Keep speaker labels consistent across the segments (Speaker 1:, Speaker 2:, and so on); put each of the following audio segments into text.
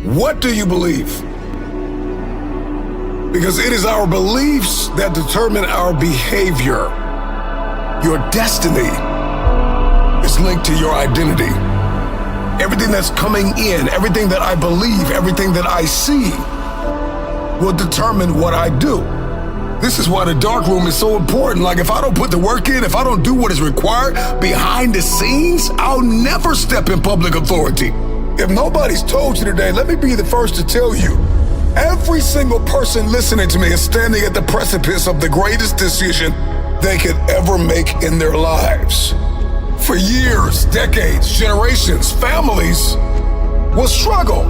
Speaker 1: What do you believe? Because it is our beliefs that determine our behavior. Your destiny is linked to your identity. Everything that's coming in, everything that I believe, everything that I see will determine what I do. This is why the dark room is so important. Like, if I don't put the work in, if I don't do what is required behind the scenes, I'll never step in public authority. If nobody's told you today, let me be the first to tell you. Every single person listening to me is standing at the precipice of the greatest decision they could ever make in their lives. For years, decades, generations, families will struggle.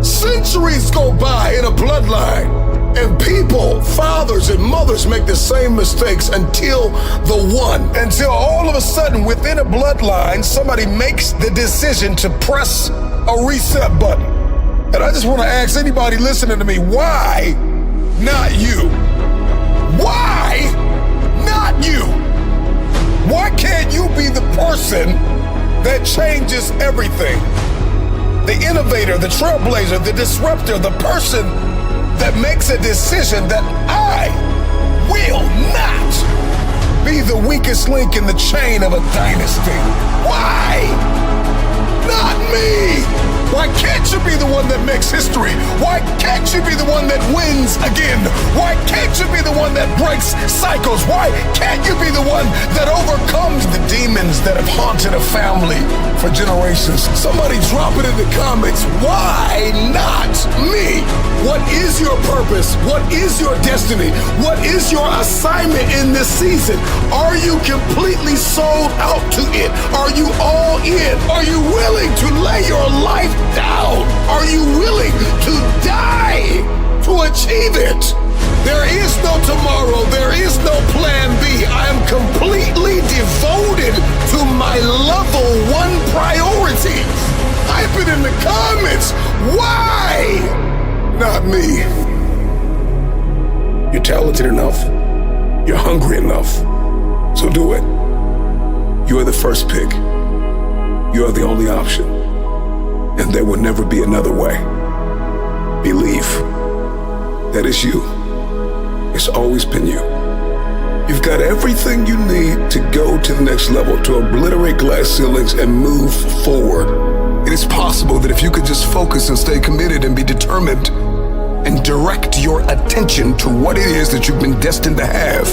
Speaker 1: Centuries go by in a bloodline. And people, fathers and mothers make the same mistakes until all of a sudden within a bloodline, somebody makes the decision to press a reset button. And I just want to ask anybody listening to me, why not you? Why not you? Why can't you be the person that changes everything? The innovator, the trailblazer, the disruptor, the person that makes a decision that I will not be the weakest link in the chain of a dynasty. Why not me? Why can't you be the one that makes history? Why can't you be the one that wins again? Why can't you be the one that breaks cycles? Why can't you be the one that overcomes the demons that have haunted a family for generations? Somebody drop it in the comments. Why not me? What is your purpose? What is your destiny? What is your assignment in this season? Are you completely sold out to it? Are you all in? Are you willing to lay your life down? Are you willing to die to achieve it? There is no tomorrow. There is no plan B. I am completely devoted to my level 1 priority. Type it in the comments. Why not me? You're talented enough. You're hungry enough. So do it. You are the first pick. You are the only option. And there will never be another way. Believe that it's you. It's always been you. You've got everything you need to go to the next level, to obliterate glass ceilings and move forward. It is possible that if you could just focus and stay committed and be determined and direct your attention to what it is that you've been destined to have,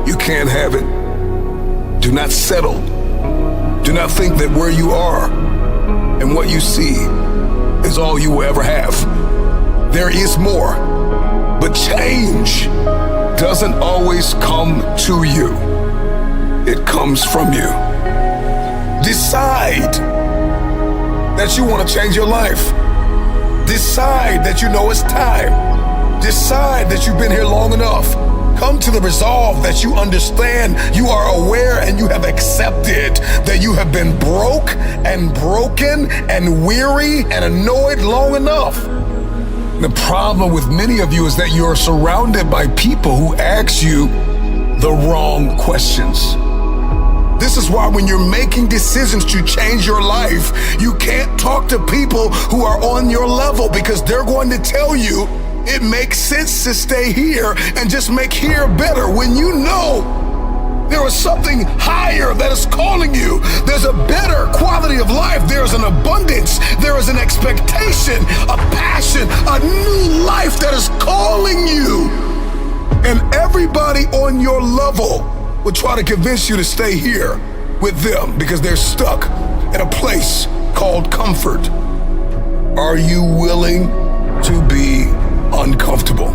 Speaker 1: you can have it. Do not settle. Do not think that where you are and what you see is all you will ever have. There is more, but change doesn't always come to you. It comes from you. Decide that you want to change your life. Decide that you know it's time. Decide that you've been here long enough. Come to the resolve that you understand, you are aware, and you have accepted that you have been broke and broken and weary and annoyed long enough. The problem with many of you is that you are surrounded by people who ask you the wrong questions. This is why when you're making decisions to change your life, you can't talk to people who are on your level, because they're going to tell you it makes sense to stay here and just make here better, when you know there is something higher that is calling you. There's a better quality of life. There is an abundance. There is an expectation, a passion, a new life that is calling you. And everybody on your level will try to convince you to stay here with them because they're stuck in a place called comfort. Are you willing to be uncomfortable?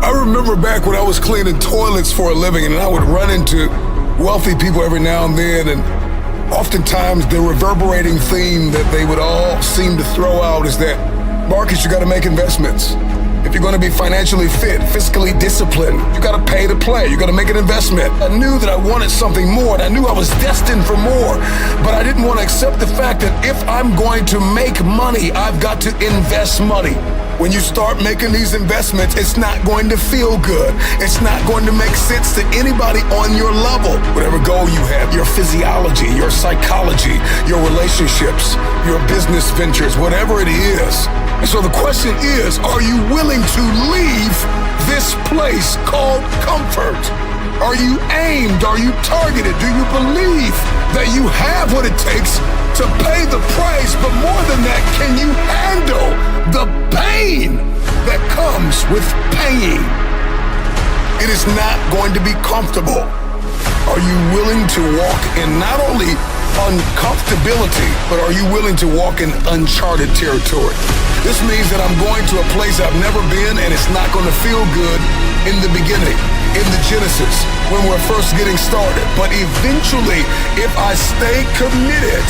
Speaker 1: I remember back when I was cleaning toilets for a living, and I would run into wealthy people every now and then, and oftentimes the reverberating theme that they would all seem to throw out is that, Marcus, you gotta make investments. If you're gonna be financially fit, fiscally disciplined, you gotta pay to play, you gotta make an investment. I knew that I wanted something more, and I knew I was destined for more, but I didn't want to accept the fact that if I'm going to make money, I've got to invest money. When you start making these investments, it's not going to feel good. It's not going to make sense to anybody on your level. Whatever goal you have, your physiology, your psychology, your relationships, your business ventures, whatever it is. And so the question is, are you willing to leave this place called comfort? Are you aimed? Are you targeted? Do you believe that you have what it takes to pay the price? But more than that, can you handle the pain that comes with paying? It is not going to be comfortable. Are you willing to walk in not only uncomfortability, but are you willing to walk in uncharted territory? This means that I'm going to a place I've never been, and it's not going to feel good in the beginning, in the genesis, when we're first getting started. But eventually, if I stay committed,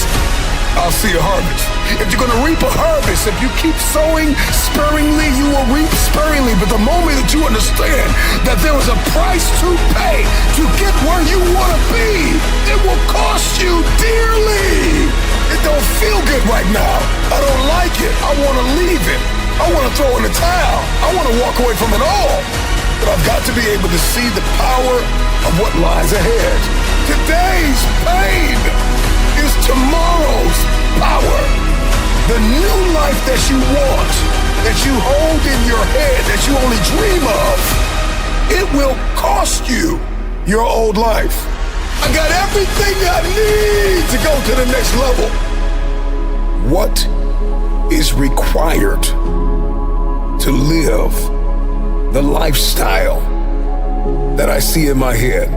Speaker 1: I'll see a harvest. If you're going to reap a harvest, if you keep sowing sparingly, you will reap sparingly. But the moment that you understand that there is a price to pay to get where you want to be, it will cost you dearly. It don't feel good right now. I don't like it. I want to leave it. I want to throw in the towel. I want to walk away from it all. But I've got to be able to see the power of what lies ahead. Today's pain is tomorrow's power. The new life that you want, that you hold in your head, that you only dream of, it will cost you your old life. I got everything I need to go to the next level. What is required to live the lifestyle that I see in my head?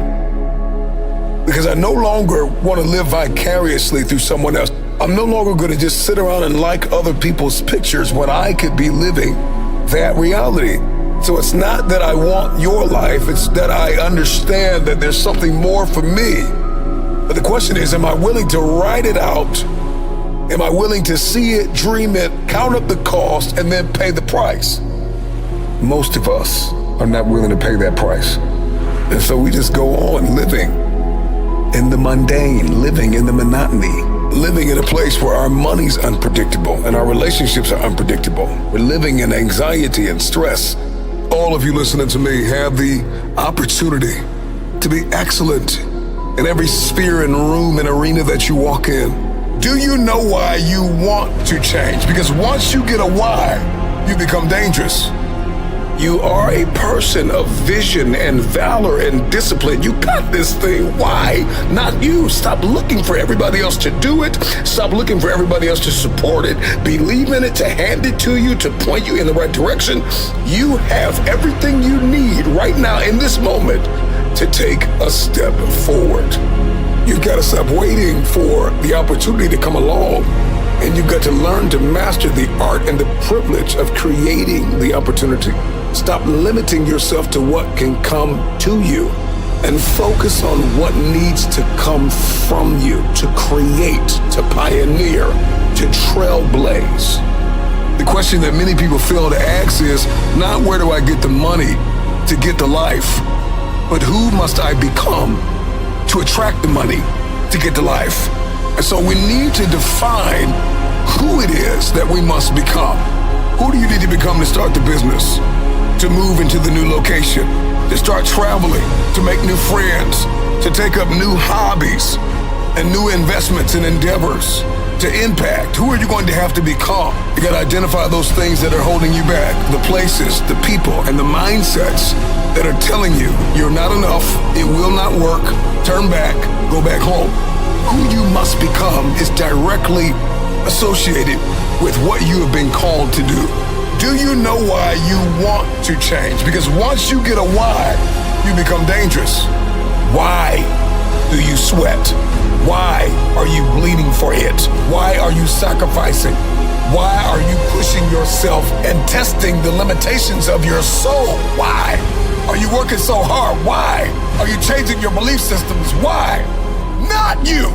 Speaker 1: Because I no longer want to live vicariously through someone else. I'm no longer going to just sit around and like other people's pictures when I could be living that reality. So it's not that I want your life, it's that I understand that there's something more for me. But the question is, am I willing to write it out? Am I willing to see it, dream it, count up the cost, and then pay the price? Most of us are not willing to pay that price. And so we just go on living in the mundane, living in the monotony, living in a place where our money's unpredictable and our relationships are unpredictable. We're living in anxiety and stress. All of you listening to me have the opportunity to be excellent in every sphere and room and arena that you walk in. Do you know why you want to change? Because once you get a why, you become dangerous. You are a person of vision and valor and discipline. You got this thing. Why? Not you. Stop looking for everybody else to do it. Stop looking for everybody else to support it. Believe in it, to hand it to you, to point you in the right direction. You have everything you need right now in this moment to take a step forward. You've got to stop waiting for the opportunity to come along. And you've got to learn to master the art and the privilege of creating the opportunity. Stop limiting yourself to what can come to you and focus on what needs to come from you to create, to pioneer, to trailblaze. The question that many people fail to ask is not where do I get the money to get the life, but who must I become to attract the money to get the life? And so we need to define who it is that we must become. Who do you need to become to start the business, to move into the new location, to start traveling, to make new friends, to take up new hobbies and new investments and endeavors, to impact? Who are you going to have to become? You got to identify those things that are holding you back, the places, the people, and the mindsets that are telling you you're not enough, it will not work, turn back, go back home. Who you must become is directly associated with what you have been called to do. Do you know why you want to change? Because once you get a why, you become dangerous. Why do you sweat? Why are you bleeding for it? Why are you sacrificing? Why are you pushing yourself and testing the limitations of your soul? Why are you working so hard? Why are you changing your belief systems? Why? Not you.